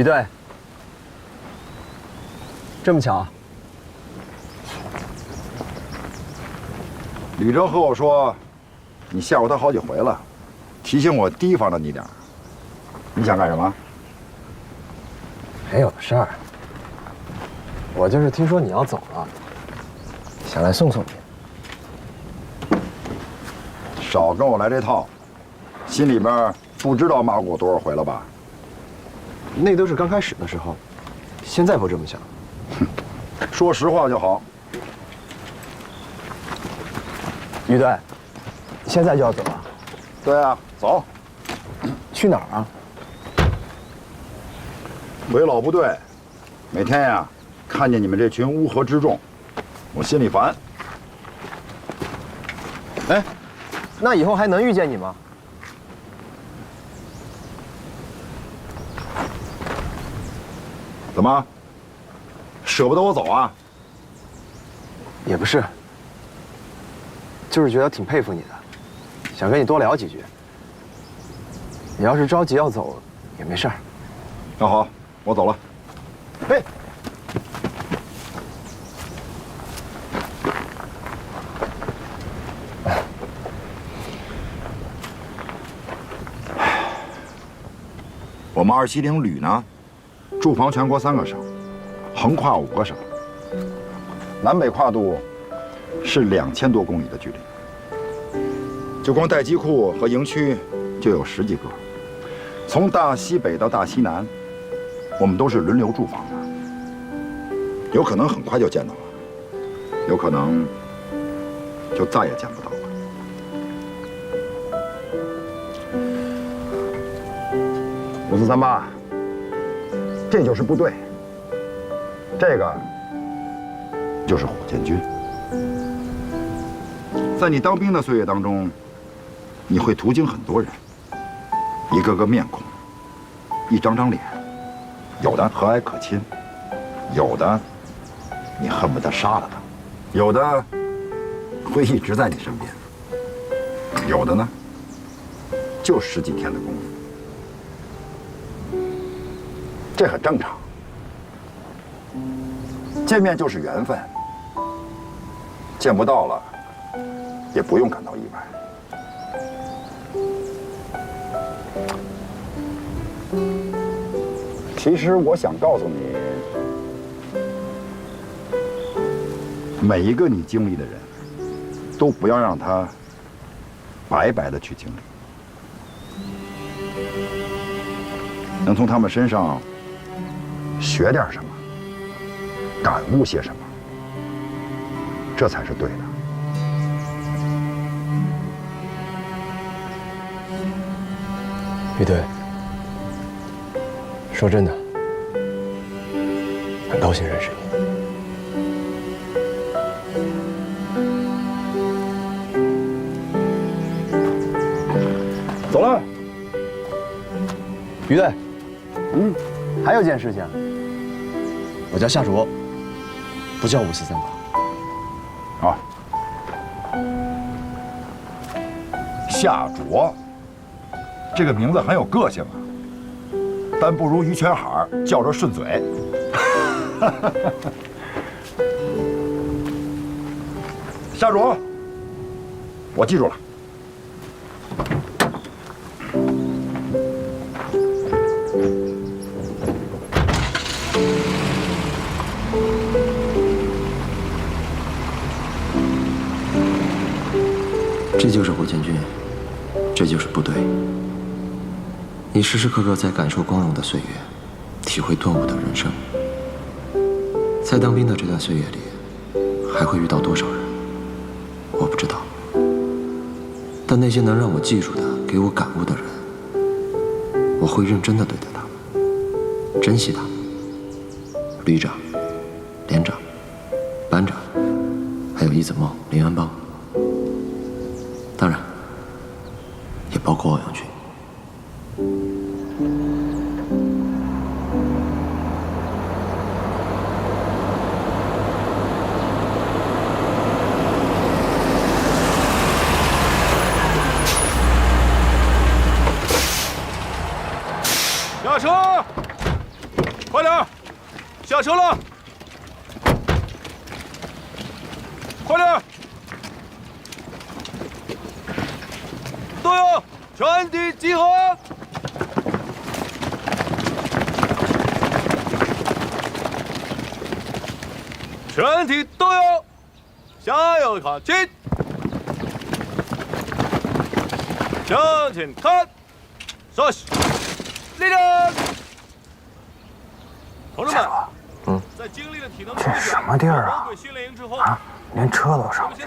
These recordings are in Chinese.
于队，这么巧？吕征和我说，你吓唬他好几回了，提醒我提防着你点儿。你想干什么？没有事儿，我就是听说你要走了，想来送送你。少跟我来这套，心里边不知道骂过我多少回了吧？那都是刚开始的时候，现在不这么想。说实话就好。于队，现在就要走啊？对啊，走。去哪儿啊？回老部队，每天呀，看见你们这群乌合之众，我心里烦。哎，那以后还能遇见你吗？怎么，舍不得我走啊？也不是，就是觉得挺佩服你的，想跟你多聊几句。你要是着急要走，也没事儿。那好，我走了。嘿，我们270旅呢，驻防全国3个省，横跨5个省，南北跨度是2000多公里的距离。就光待机库和营区就有10几个，从大西北到大西南，我们都是轮流驻防的。有可能很快就见到了，有可能就再也见不到了。5438，这就是部队，这个就是火箭军。在你当兵的岁月当中，你会途经很多人，一个个面孔，一张张脸，有的和蔼可亲，有的你恨不得杀了他，有的会一直在你身边，有的呢就10几天的功夫。这很正常，见面就是缘分，见不到了也不用感到意外。其实我想告诉你，每一个你经历的人，都不要让他白白的去经历，能从他们身上学点什么，感悟些什么，这才是对的。于队，说真的，很高兴认识你。走了。于队，还有件事情，我叫夏卓，不叫5438。啊，夏卓，这个名字很有个性啊，但不如于全海叫着顺嘴。夏卓，我记住了。这就是火箭军，这就是部队。你时时刻刻在感受光荣的岁月，体会顿悟的人生。在当兵的这段岁月里，还会遇到多少人，我不知道。但那些能让我记住的、给我感悟的人，我会认真的对待他们，珍惜他们。旅长、连长、班长，还有一子梦、林安邦。当然，也包括欧阳军。下车！下车了，快点！队友，全体集合！全体队友，加油看齐！向前看，稍息，立正。同志们，在经历了体能这什么地儿啊？训练营之后啊，连车都上不去。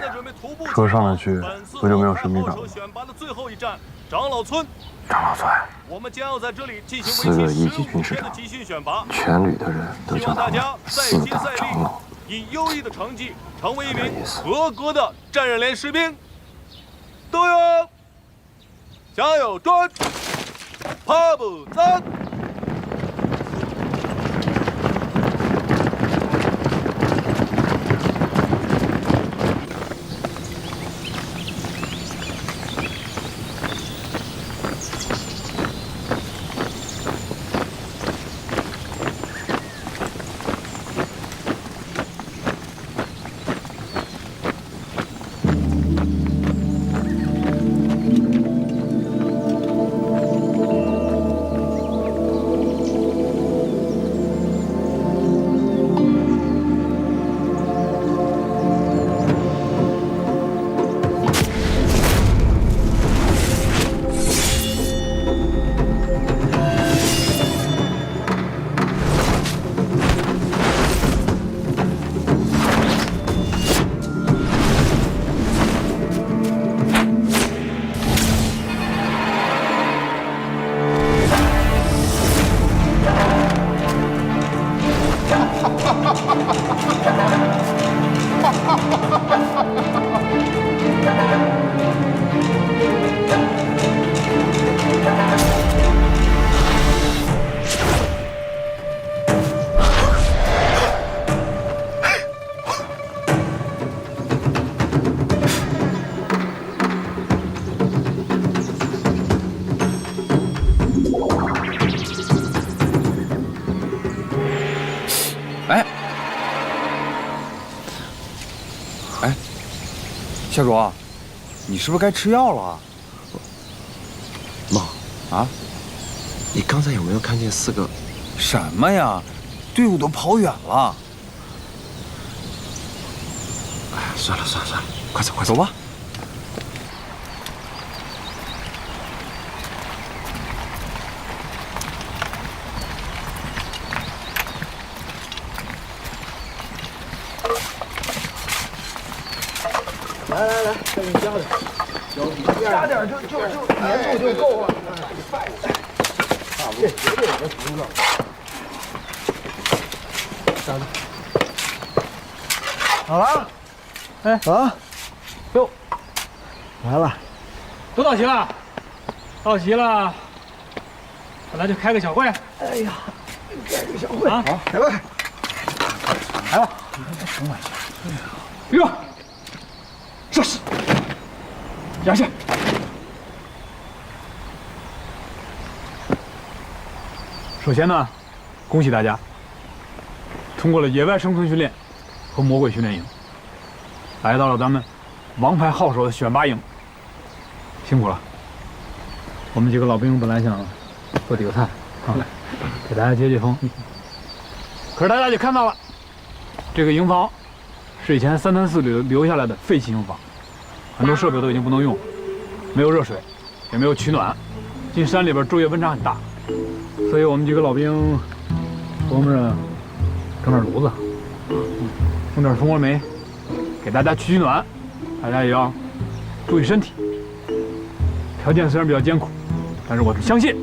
车上得去，不就没有神秘感了？选拔的最后一站，长老村。长老村。我们将要在这里进行4个为一期15级军师长，天的集训选拔。全旅的人都希望大叫他们家再4大接再厉，长老。以优异的成绩成为一名合格的战刃连士兵。队友，加油准，跑步走。小卓，你是不是该吃药了？猫啊，你刚才有没有看见4个？什么呀？队伍都跑远了。哎呀，算了，快走，快走走吧。来，给你加点，加点就粘住就够了。差不多，绝对能扶上。加点。好了，哎啊，哟，来了，都到齐了，到齐了，那就开个小会。哎呀，开个小会啊，好，开会，来吧。等我一下。预备，射击，压线。首先呢，恭喜大家通过了野外生存训练和魔鬼训练营，来到了咱们王牌号手的选拔营，辛苦了。我们几个老兵本来想做几个菜啊，给大家解解风，可是大家就看到了，这个营房是以前3团4旅留下来的废弃营房，很多设备都已经不能用，没有热水，也没有取暖，进山里边昼夜温差很大，所以我们几个老兵琢磨着整点炉子，用点蜂窝煤给大家取暖，大家也要注意身体。条件虽然比较艰苦，但是我们相信，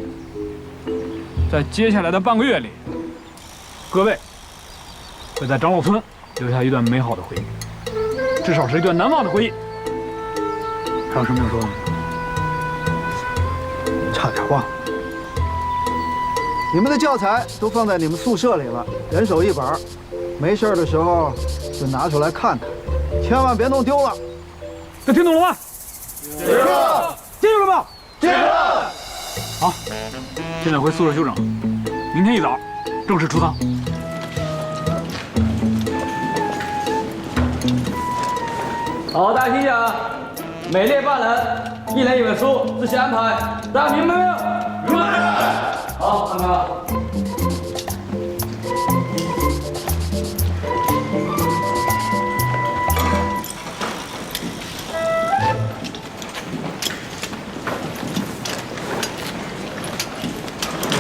在接下来的半个月里，各位会在长老村留下一段美好的回忆，至少是一段难忘的回忆。还有什么要说的吗？差点忘了，你们的教材都放在你们宿舍里了，人手一本，没事的时候就拿出来看看，千万别弄丢了。都听懂了吗？记住了，记住了吗？记住了。好，现在回宿舍休整，明天一早正式出舱。好，大家听讲，每列8人，1人1本书，自行安排，大家明白没有？明白。好，看看。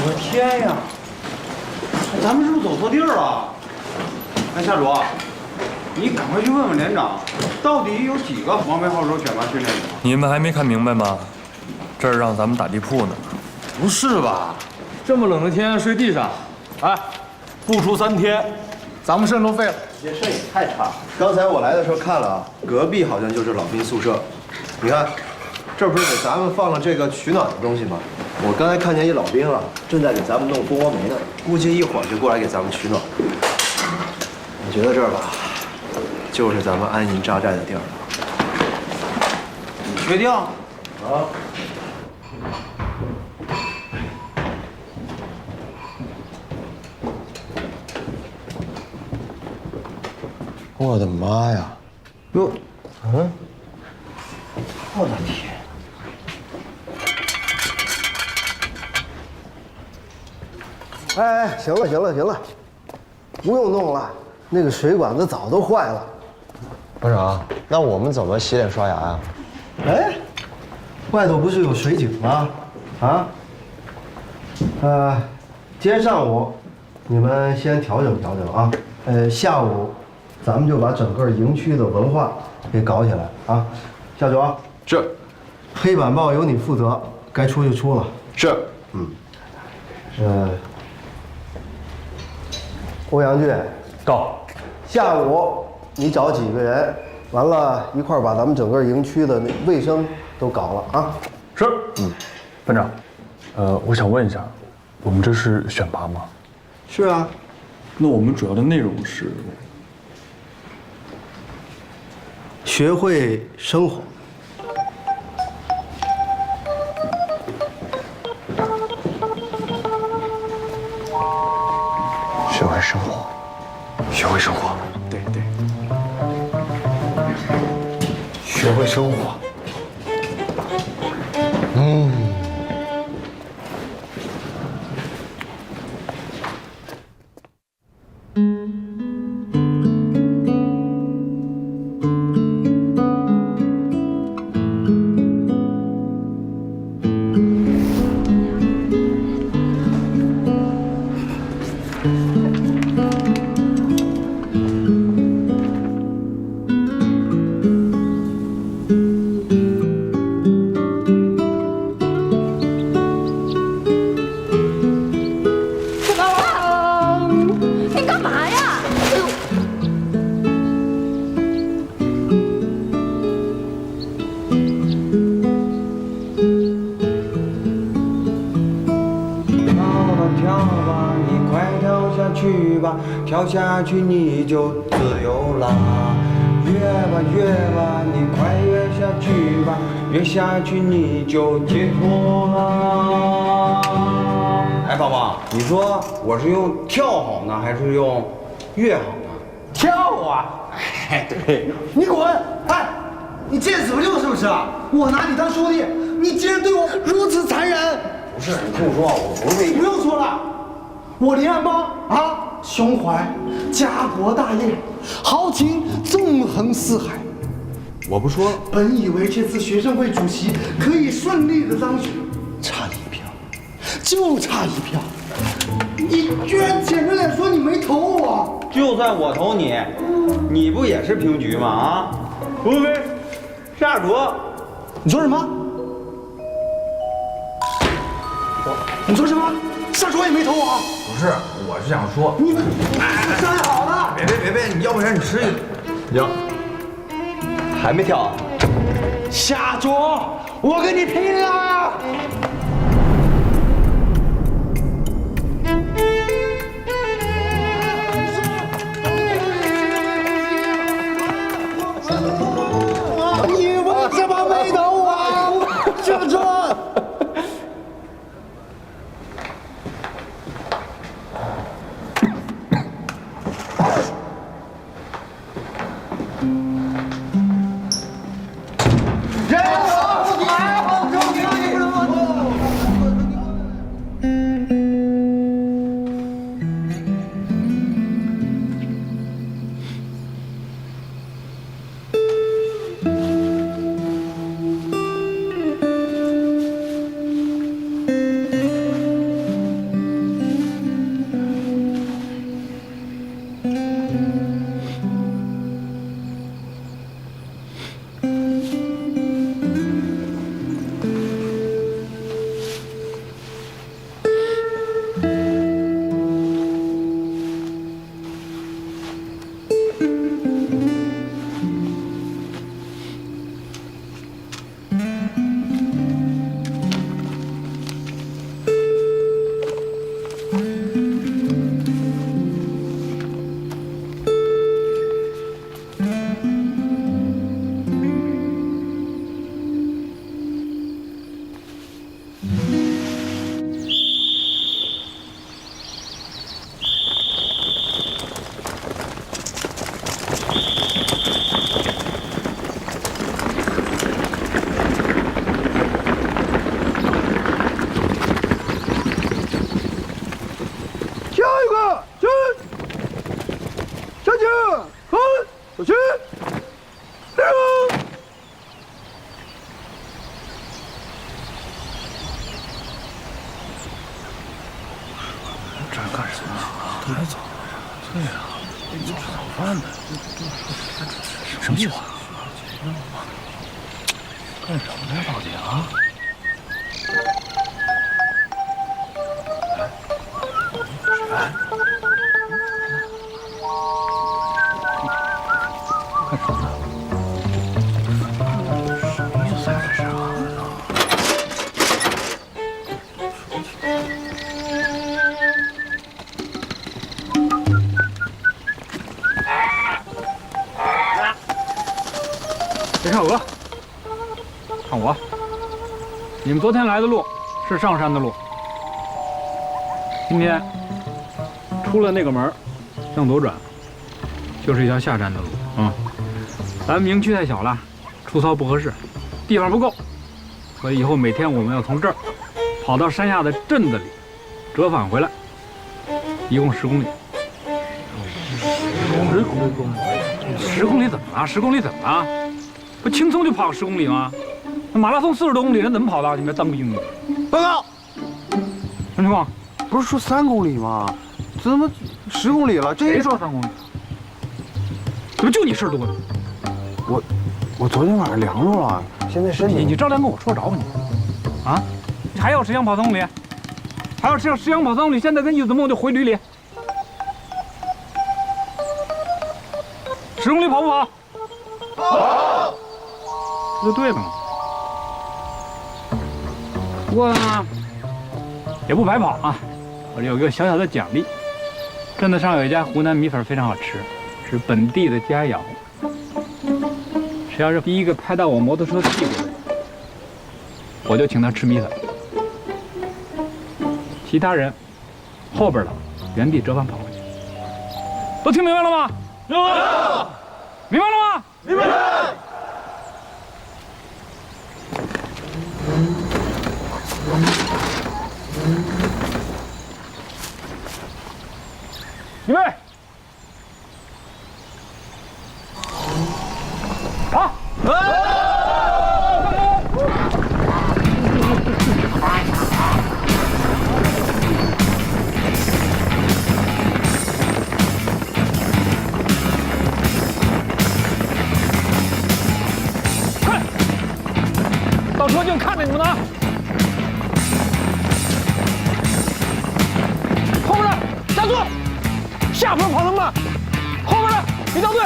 我的天呀！咱们是不是走错地儿了？哎，夏主，你赶快去问问连长，到底有几个王牌号手选拔训练营？你们还没看明白吗？这儿让咱们打地铺呢。不是吧？这么冷的天睡地上，哎，不出3天，咱们肾都废了。这肾也太差了。刚才我来的时候看了啊，隔壁好像就是老兵宿舍。你看，这不是给咱们放了这个取暖的东西吗？我刚才看见一老兵啊，正在给咱们弄蜂窝煤呢，估计一会儿就过来给咱们取暖。我觉得这儿吧，就是咱们安营扎寨的地儿了。你确定？啊。我的妈呀！哟，嗯，我的天！哎，行了行了行了，不用弄了，那个水管子早都坏了。班长，那我们怎么洗脸刷牙呀？哎，外头不是有水井吗？啊？今天上午你们先调整调整啊。下午咱们就把整个营区的文化给搞起来啊。夏主，是。黑板报由你负责，该出就出了。是。欧阳俊，到。下午你找几个人，完了一块儿把咱们整个营区的那卫生都搞了啊。是。班长，我想问一下，我们这是选拔吗？是啊。那我们主要的内容是学会生活。学会生活，学会生活，对对，学会生活。跳下去你就自由啦，越吧越吧，你快越下去吧，越下去你就解脱啦。哎，宝宝，你说我是用跳好呢，还是用越好呢？跳啊！哎，对，你滚！哎，你见死不救是不是啊？我拿你当兄弟，你竟然对我如此残忍！不是，你听我说，我不是。不用说了，我林安邦啊。胸怀家国大业，豪情纵横四海。我不说，本以为这次学生会主席可以顺利的当选，差一票，就差一票。你居然舔着脸说你没投我！就算我投你，你不也是平局吗？啊，除非夏主，你说什么？你说什么？夏主也没投我。不是，我是想说，你们商量好了。别，你要不然你吃一。行，还没跳。夏主，我跟你拼了！你为什么没投我？夏主。还早呀？对呀，吃早饭呢。什么情况？干什么呀，到底啊？哎，干什么呢？什么意思呀？这是啊？别看鹅，看我。你们昨天来的路是上山的路，今天出了那个门，向左转，就是一条下山的路啊。咱们营区太小了，出操不合适，地方不够，所以以后每天我们要从这儿跑到山下的镇子里，折返回来，一共10公里。10公里怎么了？10公里怎么了？不轻松就跑10公里吗？那马拉松40多公里，人怎么跑的？你们当兵的？报告，什么情况？不是说3公里吗？怎么10公里了？这谁说3公里？怎么就你事儿多呢？我昨天晚上凉着了，现在身体你照样跟我说着吧你？啊？你还要10箱跑3公里？还要10箱跑3公里？现在跟意思梦就回旅里。10公里跑不跑？跑。这就对了嘛。不过呢，也不白跑啊。我这有个小小的奖励，镇子上有一家湖南米粉非常好吃，是本地的佳肴。谁要是第一个拍到我摩托车屁股的，我就请他吃米粉。其他人后边的原地折返跑回去。都听明白了吗？明白了。明白了吗？明白了。预备，跑！快！到车就看着你们呢。后边的加速！下坡跑得慢，后边的别掉队。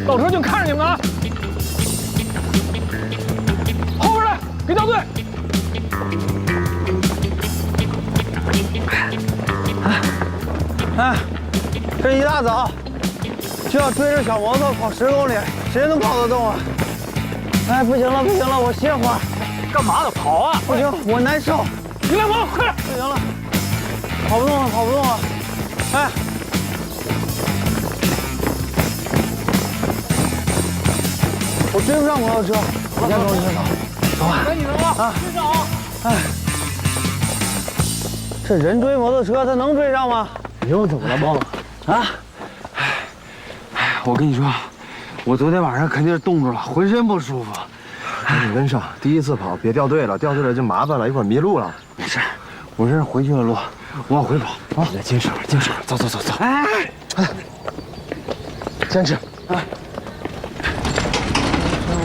到车就看着你们啊！后边的别掉队。哎，这一大早就要追着小摩托跑10公里，谁能跑得动啊？哎，不行了，不行了，我歇会儿。干嘛呢？跑啊！不行，我难受。你俩跑，快点！不行了，跑不动了，跑不动了。哎，我追不上摩托车，你先走，你先走，走吧。赶紧的吧，追上啊！哎，这人追摩托车，他能追上吗？你又怎么了，猫？啊？我跟你说，我昨天晚上肯定是冻住了，浑身不舒服。赶紧跟上，第一次跑别掉队了，掉队了就麻烦了，一会儿迷路了。没事，我这是回去的路，我往回跑。啊，坚持，坚持，走走走走。哎，坚持。哎，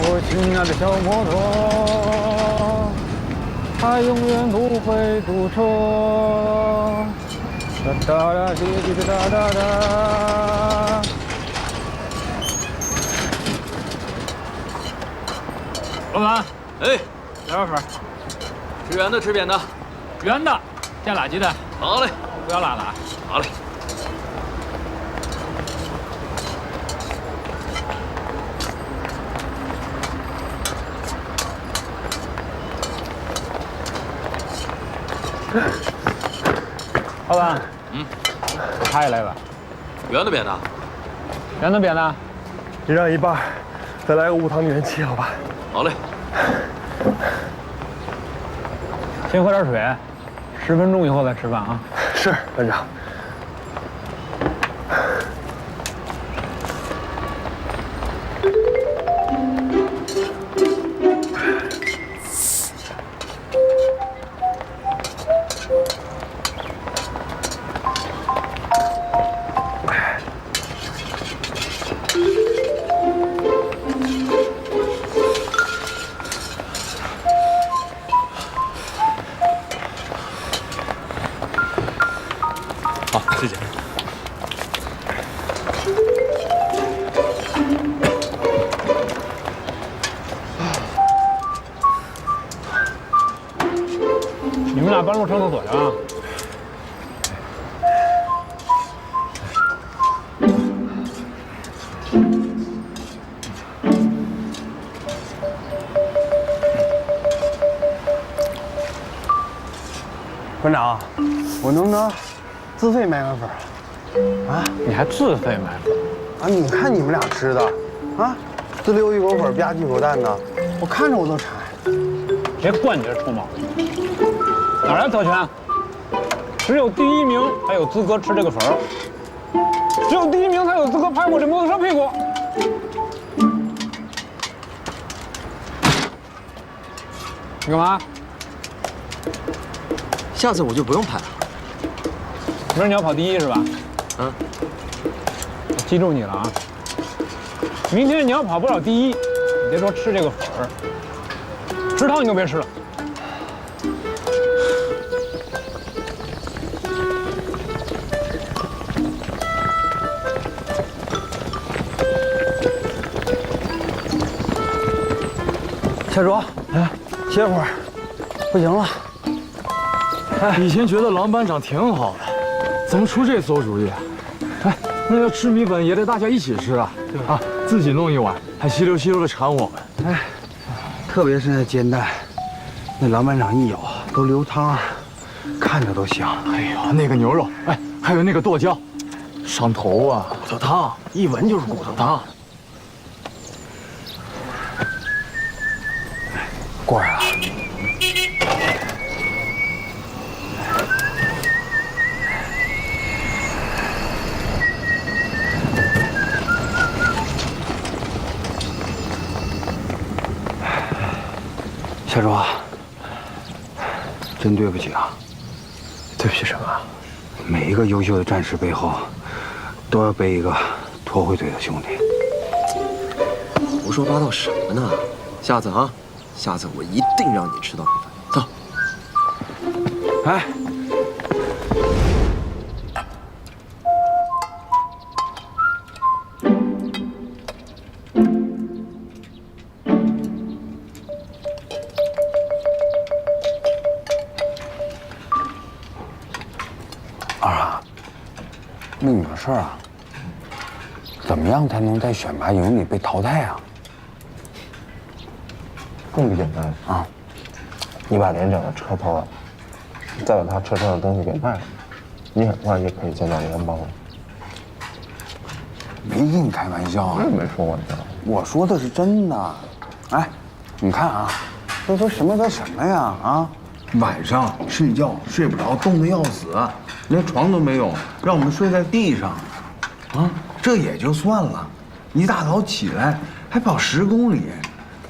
我亲爱的小摩托，它永远不会堵车。哒哒哒滴滴哒哒哒。老板，哎，来碗粉，吃圆的吃扁的？圆的，加辣鸡蛋，好嘞，不要辣的啊。好嘞。老板，他也来碗，圆的扁的？圆的扁的，一让一半，再来个无糖元气，好吧？好嘞。先喝点水，10分钟以后再吃饭啊。是，班长。好，谢谢。你们俩半路上厕所去啊？班长，我能不能自费买个粉？啊，你还自费买粉？啊，你看你们俩吃的，啊，滋溜一口粉，吧唧一口蛋的，我看着我都馋。别惯你这臭毛病！哪来特权？只有第1名才有资格吃这个粉儿，只有第1名才有资格拍我这摩托车屁股。你干嘛？下次我就不用拍了。明儿你要跑第1是吧？嗯。我记住你了啊！明天你要跑不了第1，你别说吃这个粉儿，食堂你都别吃了。小卓，哎，歇会儿，不行了。哎，以前觉得郎班长挺好的，怎么出这馊主意？哎，那要吃米粉也得大家一起吃啊！啊，自己弄一碗，还稀溜稀溜的馋我们。哎，特别是那煎蛋，那郎班长一咬都流汤，看着都香。哎呀，那个牛肉，哎，还有那个剁椒，上头啊！骨头汤，一闻就是骨头汤。过来了。小卓，真对不起啊！对不起什么？每一个优秀的战士背后，都要背一个拖后腿的兄弟。胡说八道什么呢？下次啊，下次我一定让你吃到米粉。走。哎。问你个事儿啊，怎么样才能在选拔营里被淘汰啊？更简单啊，你把连长的车偷了，再把他车上的东西给卖了，你很快就可以见到联邦了。没跟你开玩笑啊！我也没说玩笑，我说的是真的。哎，你看啊，这都什么跟什么呀？啊，晚上睡觉睡不着，冻得要死，连床都没有，让我们睡在地上。啊，这也就算了，一大早起来还跑10公里，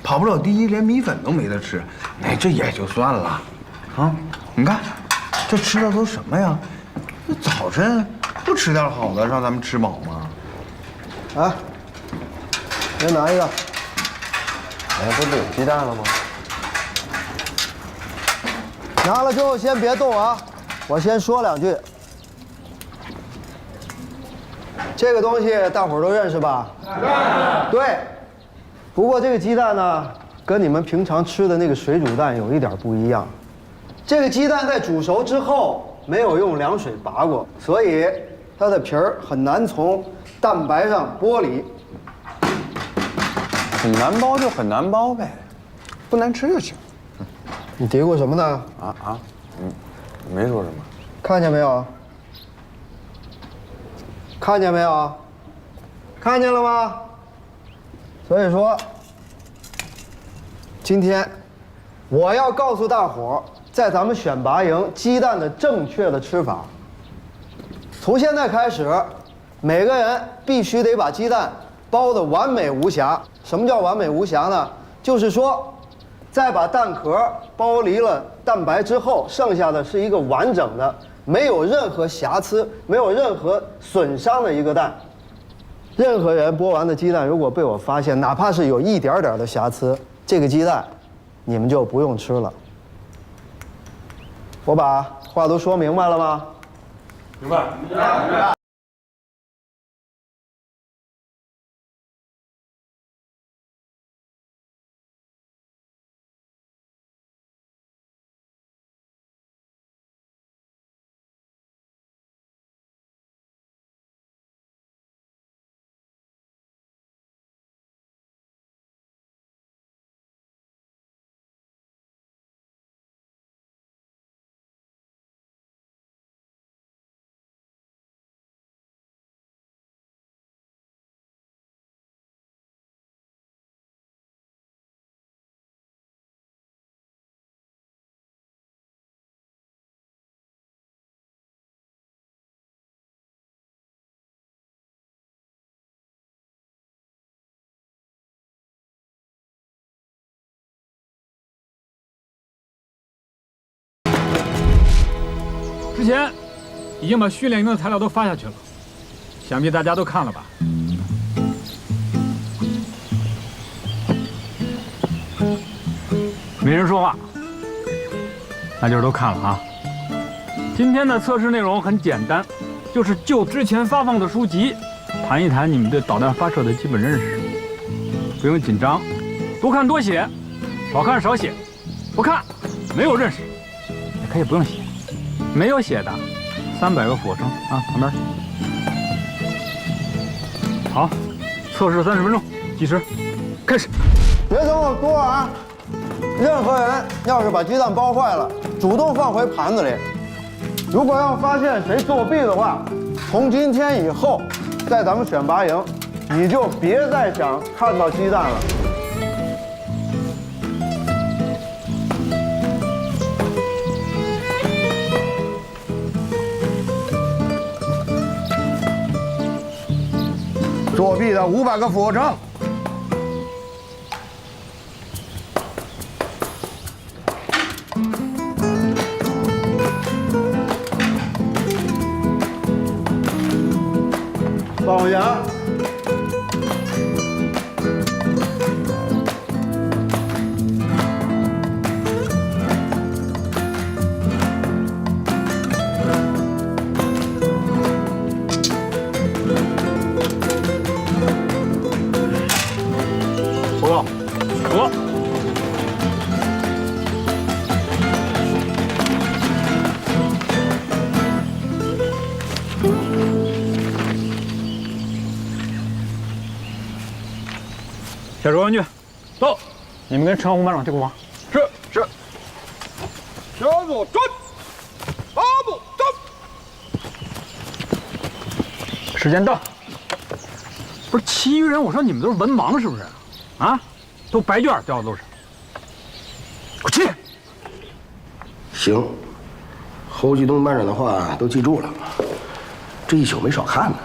跑不了第1，连米粉都没得吃。哎，这也就算了。啊，你看，这吃的都什么呀？早晨不吃点好的，让咱们吃饱吗？啊，先拿一个。哎，不是有鸡蛋了吗？拿了之后先别动啊，我先说2句。这个东西大伙儿都认识吧？对。不过这个鸡蛋呢，跟你们平常吃的那个水煮蛋有一点不一样。这个鸡蛋在煮熟之后没有用凉水拔过，所以它的皮儿很难从蛋白上剥离。很难剥就很难剥呗，不难吃就行。你嘀咕什么呢？没说什么。看见没有？看见没有？看见了吗？所以说，今天我要告诉大伙儿，在咱们选拔营鸡蛋的正确的吃法。从现在开始，每个人必须得把鸡蛋包得完美无瑕。什么叫完美无瑕呢？就是说，在把蛋壳剥离了蛋白之后，剩下的是一个完整的，没有任何瑕疵、没有任何损伤的一个蛋。任何人剥完的鸡蛋，如果被我发现，哪怕是有一点点的瑕疵，这个鸡蛋你们就不用吃了。我把话都说明白了吗？明白。之前已经把训练营的材料都发下去了，想必大家都看了吧？没人说话，那就是都看了啊。今天的测试内容很简单，就是就之前发放的书籍，谈一谈你们对导弹发射的基本认识。不用紧张，多看多写，少看少写。不看，没有认识，也可以不用写。没有写的，300个俯卧撑啊，旁边。好，测试30分钟，计时，开始。别等我说啊！任何人要是把鸡蛋包坏了，主动放回盘子里。如果要发现谁作弊的话，从今天以后，在咱们选拔营，你就别再想看到鸡蛋了。作弊的500个俯卧撑。放下。走。下手玩具，走！你们跟陈浩红班长去库房。是。小组转，8步走。时间到。不是，其余人，我说你们都是文盲是不是？啊，都白卷掉到路上。给我去。行，侯继东班长的话都记住了，这一宿没少看呢。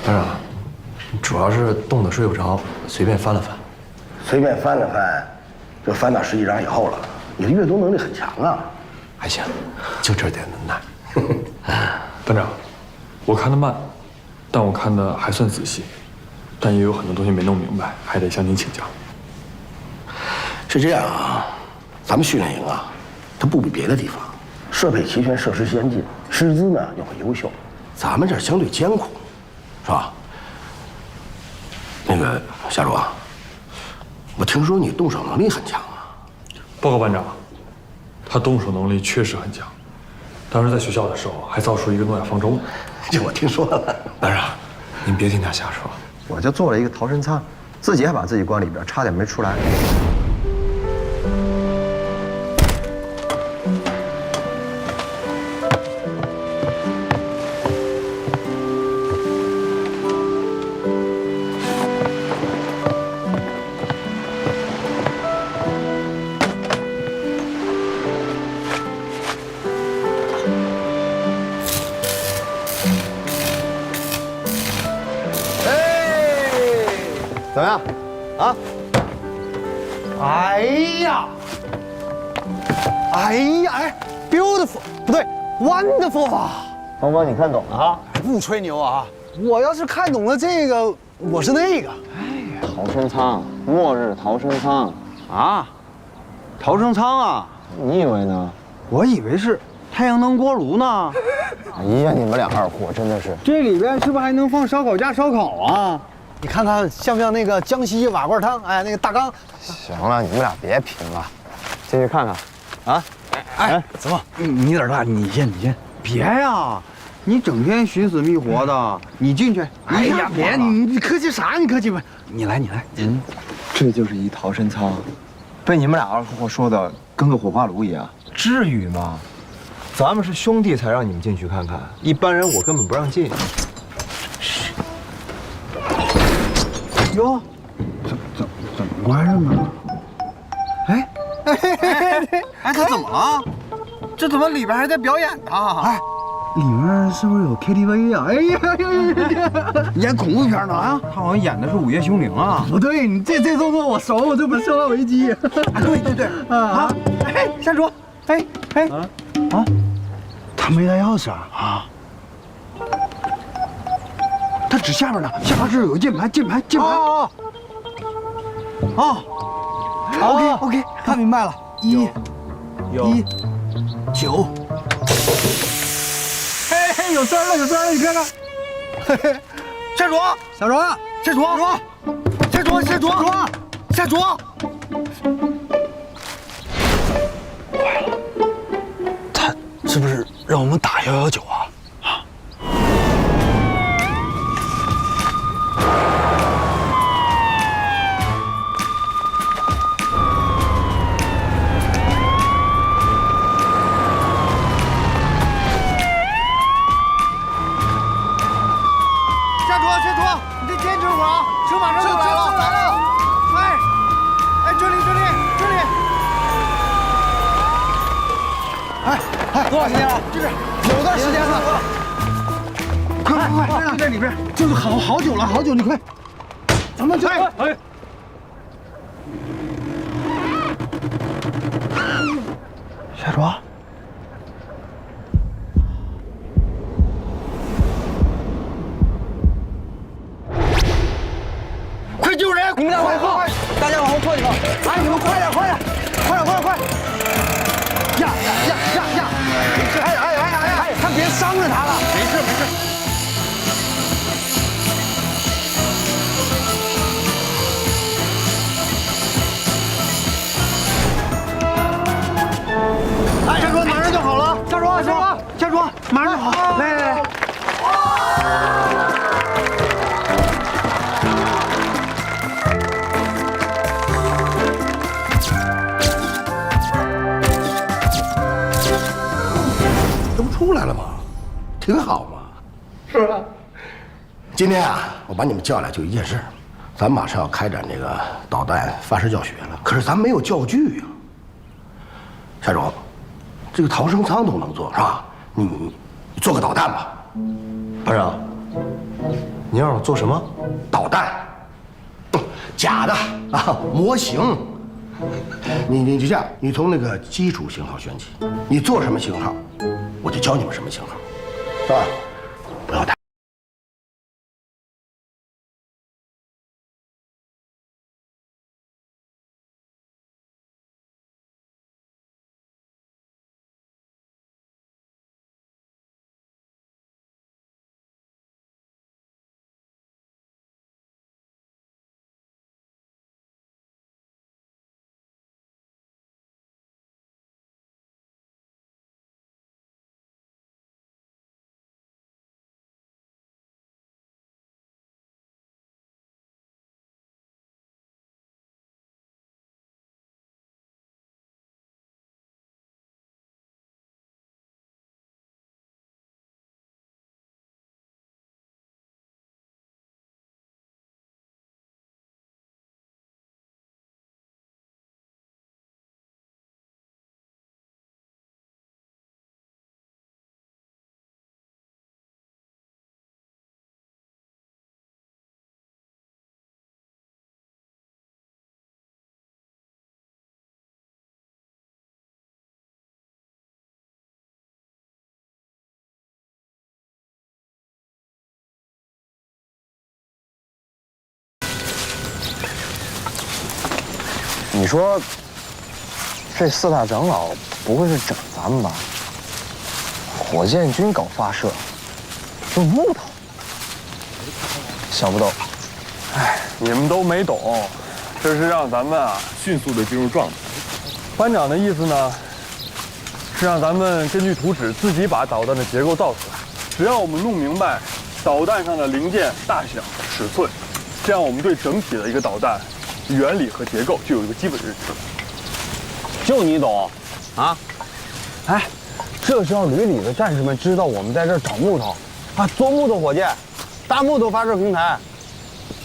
班长，主要是冻得睡不着，随便翻了翻。随便翻了翻，就翻到10几章以后了。你的阅读能力很强啊。还行，就这点能耐。班长，我看得慢，但我看的还算仔细，但也有很多东西没弄明白，还得向您请教。是这样啊，咱们训练营啊，它不比别的地方，设备齐全，设施先进，师资呢又很优秀。咱们这儿相对艰苦，是吧？那个夏主啊，我听说你动手能力很强啊。报告班长，他动手能力确实很强，当时在学校的时候还造出一个诺亚方舟。这我听说了。班长，您别听他瞎说。我就做了一个逃生舱，自己还把自己关里边，差点没出来。怎么样？啊？哎呀 ，beautiful， 不对 ，wonderful 啊！黄渤，你看懂了啊？不吹牛啊！我要是看懂了这个，我是那个。哎呀，逃生舱，末日逃生舱啊，逃生舱啊？你以为呢？我以为是太阳能锅炉呢。哎呀，你们俩二货真的是。这里边是不是还能放烧烤架烧烤啊？你看看像不像那个江西瓦罐汤？哎，那个大缸。行了，你们俩别贫了，进去看看。啊？哎，怎么？你哪儿大？你先。别呀！你整天寻死觅活的，你进去。哎呀，别你客气啥？你客气吧。你来。这就是一逃生舱，被你们俩二货说的跟个火化炉一样。至于吗？咱们是兄弟才让你们进去看看，一般人我根本不让进。哟，怎么关上了？哎，他怎么了？这怎么里边还在表演呢？哎，里面是不是有 KTV 呀？哎呀，演恐怖片呢啊！他好像演的是《午夜凶铃》啊。不对，你这动作我熟，这不是《生化危机》？对啊！哎，下桌，他没带钥匙啊！他指下边呢，下边这有个键盘。OK， 看明白了，9。嘿，有声了，你看看。下桌。坏了，他是不是让我们打119啊？下桌，你得坚持会儿啊！车马上就来了。哎，这里。哎，多少时间了？这边有段时间了。快，在里边，就是好久了，你快，咱们就下桌。快救人！你们俩往后，大家往后退一退。哎，你们快点！呀！哎，他别伤着他了。没事。哎，下桌马上就好了。下桌，马上就好。来。出来了吗？挺好嘛，是吧？今天啊，我把你们叫来就一件事，咱马上要开展这个导弹发射教学了。可是咱没有教具呀。夏总，这个逃生舱都能做是吧？你做个导弹吧。班长，你让我做什么？导弹，假的啊，模型。你就这样，你从那个基础型号选起，你做什么型号，我就教你们什么型号，是吧？不要太。你说，这4大长老不会是整咱们吧？火箭军搞发射，用木头，想不到。哎，你们都没懂，这是让咱们啊迅速的进入状态。班长的意思呢，是让咱们根据图纸自己把导弹的结构造出来。只要我们弄明白导弹上的零件大小、尺寸，这样我们对整体的一个导弹原理和结构就有一个基本认识了。就你懂，啊？哎，这是让旅里的战士们知道我们在这儿找木头，啊，做木头火箭，搭木头发射平台，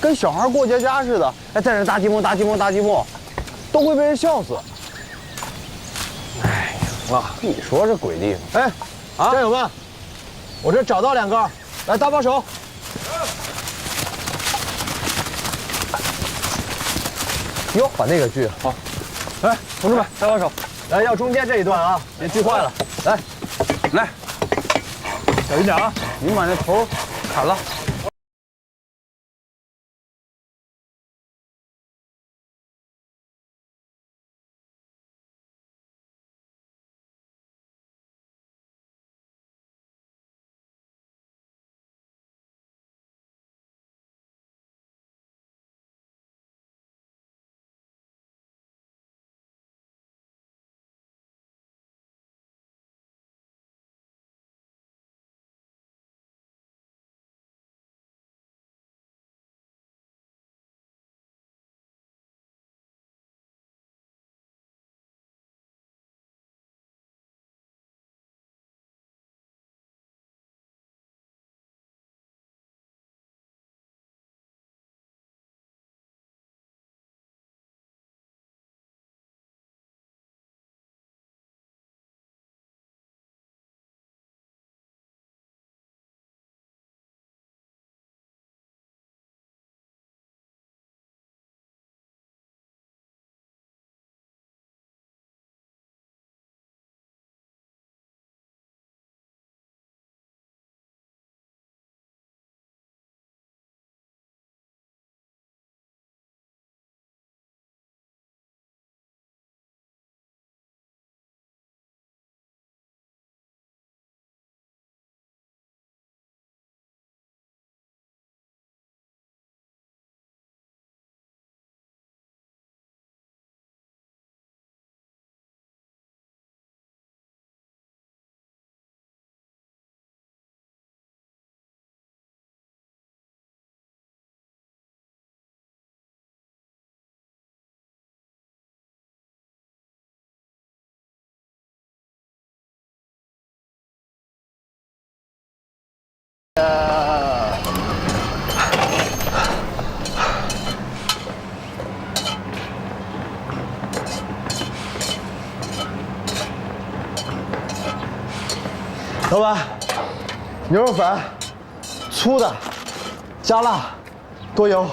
跟小孩过家家似的，哎，在这搭积木、搭积木、搭积木，都会被人笑死。哎，行了，你说这鬼地方。哎，啊，战友们，我这找到2个，来搭把手。哟，把那个锯好。来，同志们，搭把手。来，要中间这一段啊，别锯坏了。来，来，小心点啊！你们把那头砍了。老板，牛肉粉，粗的，加辣，多油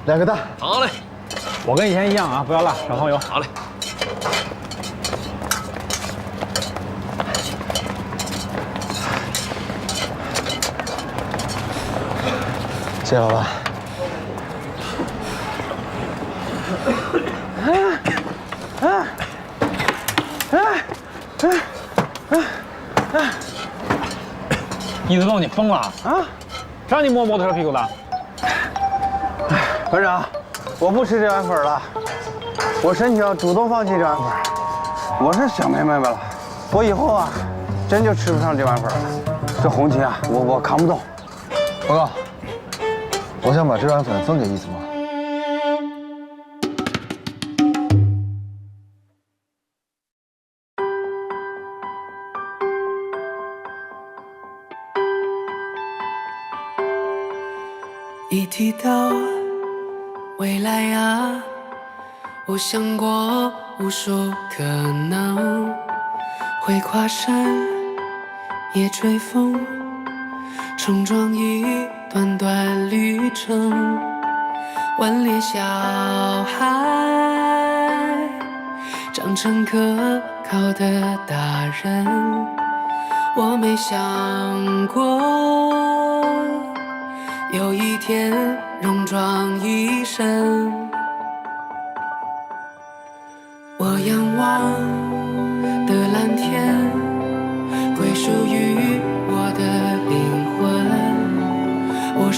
，2个蛋。好嘞，我跟以前一样啊，不要辣，少放油。好嘞。谢谢老板。一子龙，你疯了啊？谁让你摸摩托车屁股的？班长，我不吃这碗粉了，我申请主动放弃这碗粉。我是想明白了，我以后啊，真就吃不上这碗粉了。这红旗啊，我扛不动。报告，我想把这碗粉分给一子龙。一提到未来啊，我想过无数可能，会跨山也追风，冲撞一段段旅程。顽劣小孩长成可靠的大人，我没想过有一天戎装一身。我仰望的蓝天归属于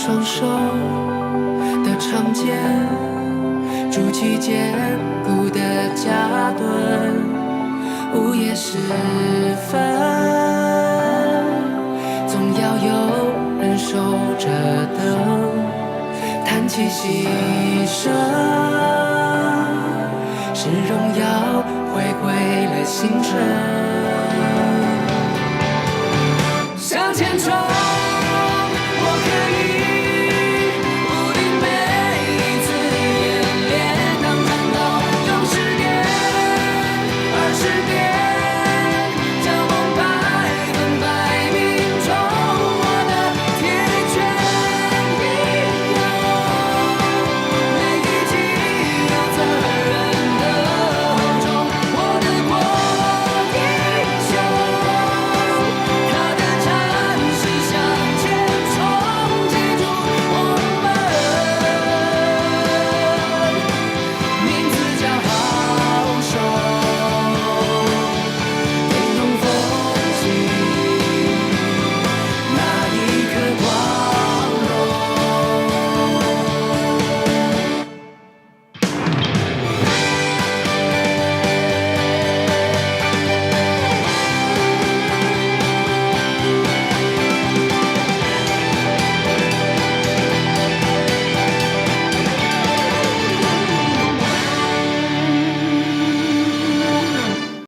双手的长剑，筑起坚固的家墩。午夜时分，总要有人守着灯，叹气息声，是荣耀回归了星辰。